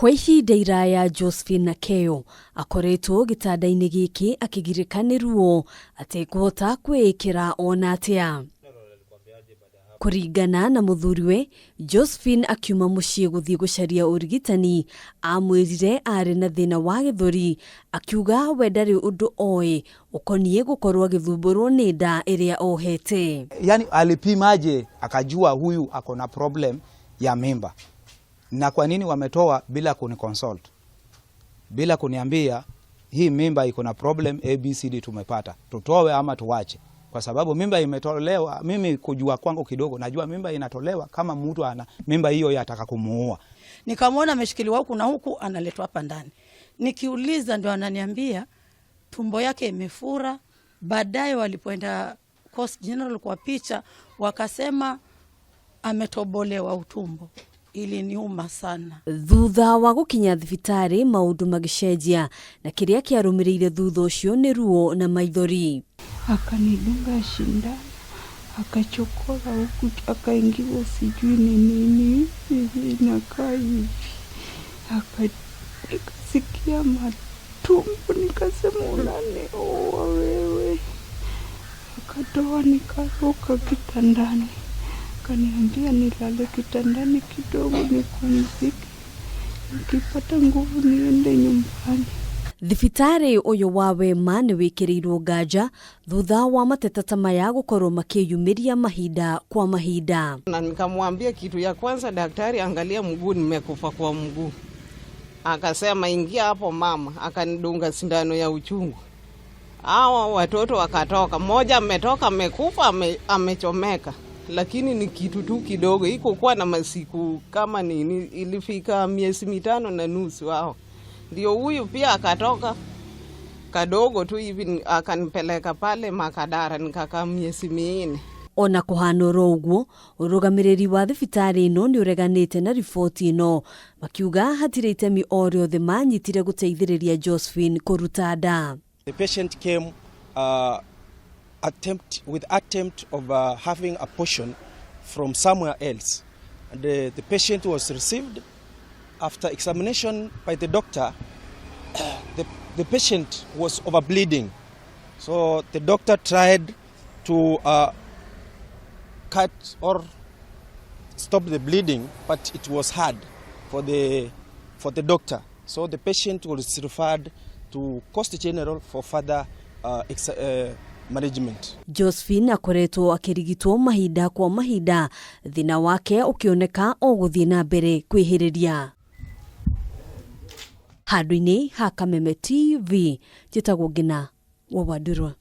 Kwa ihinda iraya Josphine Akeyo akoretwo gitanda-ini giki akigirikana ruo atekwota kwikira ona atia. Kuringana na muthuriwe, Josphine akiuma muciĩ guthii gucaria urigitani amwirire ari na thina wa githuri, akiuga we ndari undu oe ukonie gukorwo githumburwo ni nda iria ohete. Yani alipimaje akajua huyu akona problem ya mimba? Na kwa nini wametoa bila kuniconsult? Bila kuniambia hii mimba iko na problem ABCD tumepata. Tutoe ama tuwache? Kwa sababu mimba imetolewa, mimi kujua kwangu kidogo najua mimba inatolewa kama mtu ana mimba hiyo yataka kumuua. Nikamwona ameshikiliwa huku na huku analetwa hapa ndani. Nikiuliza ndio ananiambia tumbo yake imefura. Baadaye walipoenda Coast General kwa picha wakasema ametobolewa utumbo. Iliniuma sana. Thutha wa gukinya Thibitari maundu magicenjia na kiria kiarumiriire thutha ucio ni ruo na maithori. Akanidunga shindano, akachokora huku, akaingiza sijui ni nini inakaa hivi. Nikasikia matumbo, nikasema unaneoa wewe. Akatoa nikaruka kitandani. Kaniambia nilale kitandani kidogo nipumzike, nikipata nguvu niende nyumbani. Thibitari uyu wa Wema ni wikirirwo nganja thutha wa mateta maya gukorwo makiyumiria mahinda kwa mahinda. Na nikamwambia kitu ya kwanza, daktari angalia mguu, nimekufa kwa mguu. Akasema ingia hapo mama, akanidunga sindano ya uchungu. Hawa watoto wakatoka, mmoja ametoka amekufa, amechomeka. Lakini ni kitu tu kidogo, iko kwa na masiku kama nini, ilifika miezi 5.5 wao. Ndio huyu pia akatoka kadogo tu hivi, akanipeleka pale Makadara, nikakaa miezi 4. Ona kuhanoro uguo urugamiriri wa Thibitari ino ni ureganite na ripoti ino, makiuga hatire itemi o riothe manyitire guteithiriria Josphine kuruta nda. The patient came attempt of having a portion from somewhere else, and the patient was received. After examination by the doctor, the patient was overbleeding, so the doctor tried to cut or stop the bleeding, but it was hard for the doctor, so the patient was referred to Coast General for further management. Josphine akoretwo akirigitwo mahinda kwa mahinda, thina wake ukioneka o guthii na mbere kwihiriria. Handũ-inĩ ha Kameme TV, njĩtagwo Ngina wa Wadurwa.